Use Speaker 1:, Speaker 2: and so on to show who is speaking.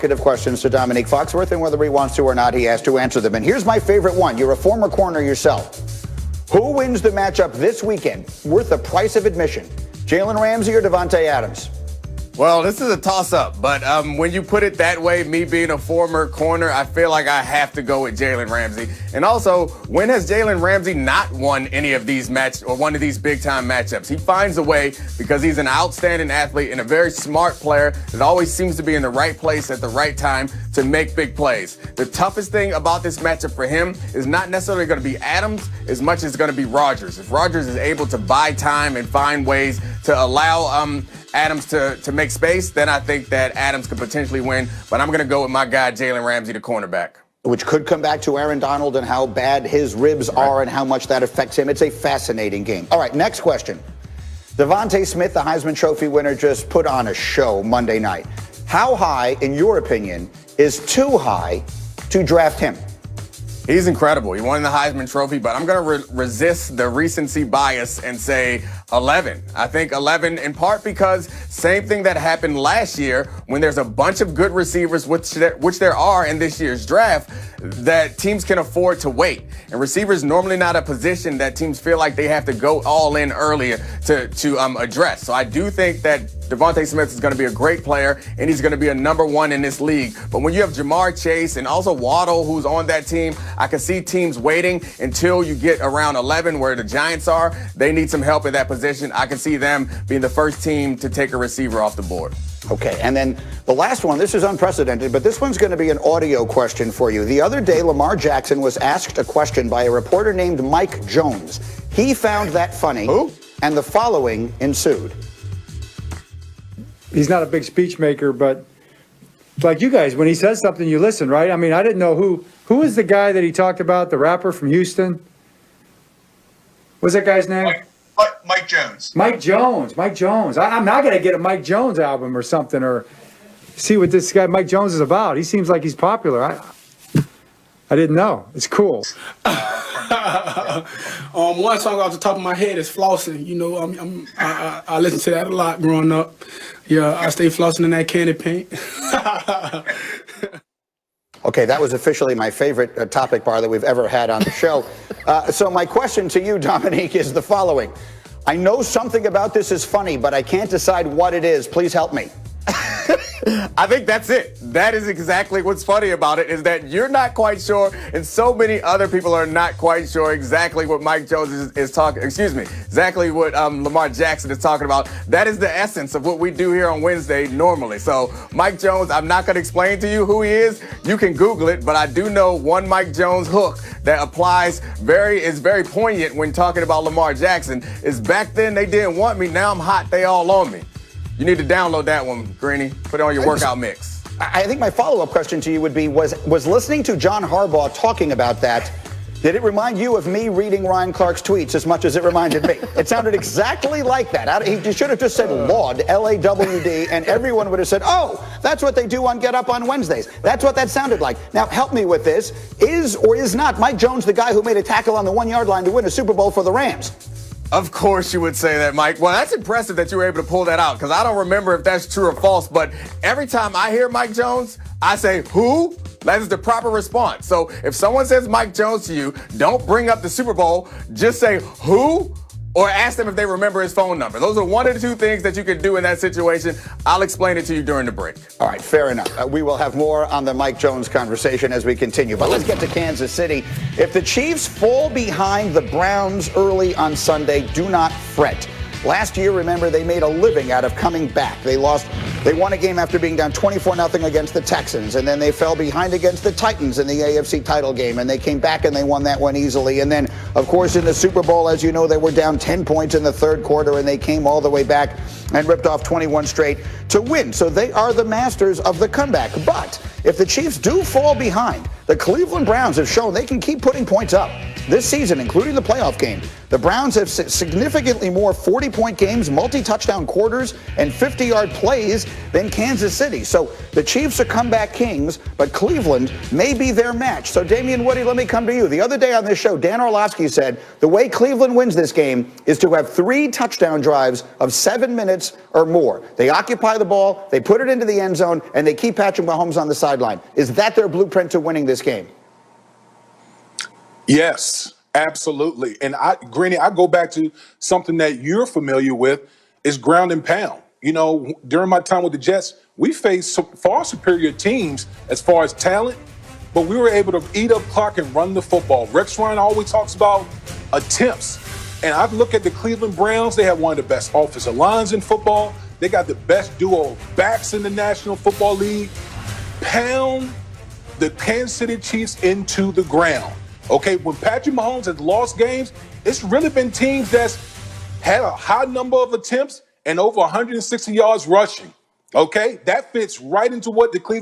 Speaker 1: Of questions to Dominique Foxworth, and whether he wants to or not, he has to answer them. And here's my favorite one. You're a former corner yourself. Who wins the matchup this weekend worth the price of admission? Jalen Ramsey or Davante Adams?
Speaker 2: Well, this is a toss-up, but when you put it that way, me being a former corner, I feel like I have to go with Jalen Ramsey. And also, when has Jalen Ramsey not won any of these one of these big-time matchups? He finds a way because he's an outstanding athlete and a very smart player that always seems to be in the right place at the right time to make big plays. The toughest thing about this matchup for him is not necessarily going to be Adams as much as it's going to be Rodgers. If Rodgers is able to buy time and find ways to allow Adams to make space, then I think that Adams could potentially win. But I'm going to go with my guy, Jalen Ramsey, the cornerback.
Speaker 1: Which could come back to Aaron Donald and how bad his ribs are and how much that affects him. It's a fascinating game. All right, next question. Devontae Smith, the Heisman Trophy winner, just put on a show Monday night. How high, in your opinion, is too high to draft him?
Speaker 2: He's incredible. He won the Heisman Trophy, but I'm going to resist the recency bias and say 11. I think 11 in part because same thing that happened last year when there's a bunch of good receivers, which there are in this year's draft, that teams can afford to wait. And receivers normally not a position that teams feel like they have to go all in earlier to address. So I do think that Devontae Smith is going to be a great player, and he's going to be a number one in this league. But when you have Jamar Chase and also Waddle, who's on that team, I can see teams waiting until you get around 11 where the Giants are. They need some help in that position. I can see them being the first team to take a receiver off the board.
Speaker 1: Okay, and then the last one, this is unprecedented, but this one's going to be an audio question for you. The other day, Lamar Jackson was asked a question by a reporter named Mike Jones. He found that funny, and the following ensued.
Speaker 3: He's not a big speech maker, but like you guys, when he says something, you listen, right? I mean, I didn't know who is the guy that he talked about, the rapper from Houston? What's that guy's name?
Speaker 4: Mike Jones.
Speaker 3: Mike Jones. I'm not going to get a Mike Jones album or something or see what this guy Mike Jones is about. He seems like he's popular. I didn't know. It's cool.
Speaker 5: One song off the top of my head is Flossing. You know, I listen to that a lot growing up. Yeah, I stay flossing in that candy paint.
Speaker 1: Okay, that was officially my favorite topic bar that we've ever had on the show. So my question to you, Dominique, is the following. I know something about this is funny, but I can't decide what it is. Please help me.
Speaker 2: I think that's it. That is exactly what's funny about it, is that you're not quite sure, and so many other people are not quite sure exactly what Mike Jones is talking, exactly what Lamar Jackson is talking about. That is the essence of what we do here on Wednesday normally. So Mike Jones, I'm not going to explain to you who he is. You can Google it, but I do know one Mike Jones hook that applies is very poignant when talking about Lamar Jackson, is back then they didn't want me, now I'm hot, they all on me. You need to download that one, Greeny. Put it on your workout mix.
Speaker 1: I think my follow-up question to you would be, was listening to John Harbaugh talking about that, did it remind you of me reading Ryan Clark's tweets as much as it reminded me? It sounded exactly like that. He should have just said Laud, L-A-W-D, and everyone would have said, oh, that's what they do on Get Up on Wednesdays. That's what that sounded like. Now, help me with this. Is or is not Mike Jones the guy who made a tackle on the 1-yard line to win a Super Bowl for the Rams?
Speaker 2: Of course you would say that, Mike. Well, that's impressive that you were able to pull that out, because I don't remember if that's true or false, but every time I hear Mike Jones, I say, who? That is the proper response. So if someone says Mike Jones to you, don't bring up the Super Bowl, just say, who? Or ask them if they remember his phone number. Those are one of the two things that you can do in that situation. I'll explain it to you during the break.
Speaker 1: All right, fair enough. We will have more on the Mike Jones conversation as we continue. But let's get to Kansas City. If the Chiefs fall behind the Browns early on Sunday, do not fret. Last year, remember, they made a living out of coming back. They won a game after being down 24-0 against the Texans, and then they fell behind against the Titans in the AFC title game, and they came back and they won that one easily. And then, of course, in the Super Bowl, as you know, they were down 10 points in the third quarter, and they came all the way back and ripped off 21 straight to win. So they are the masters of the comeback. But if the Chiefs do fall behind, the Cleveland Browns have shown they can keep putting points up. this season, including the playoff game, the Browns have significantly more 40-point games, multi-touchdown quarters, and 50-yard plays than Kansas City. So the Chiefs are comeback kings, but Cleveland may be their match. So Damien Woody, let me come to you. The other day on this show, Dan Orlovsky said the way Cleveland wins this game is to have 3 touchdown drives of 7 minutes or more. They occupy the ball, they put it into the end zone, and they keep Patrick Mahomes on the sideline. Is that their blueprint to winning this game?
Speaker 4: Yes, absolutely. And Granny, I go back to something that you're familiar with is ground and pound. You know, during my time with the Jets, we faced far superior teams as far as talent, but we were able to eat up clock and run the football. Rex Ryan always talks about attempts. And I've looked at the Cleveland Browns. They have one of the best offensive lines in football. They got the best duo of backs in the National Football League. Pound the Kansas City Chiefs into the ground. Okay, when Patrick Mahomes has lost games, it's really been teams that's had a high number of attempts and over 160 yards rushing. Okay, that fits right into what the Cleveland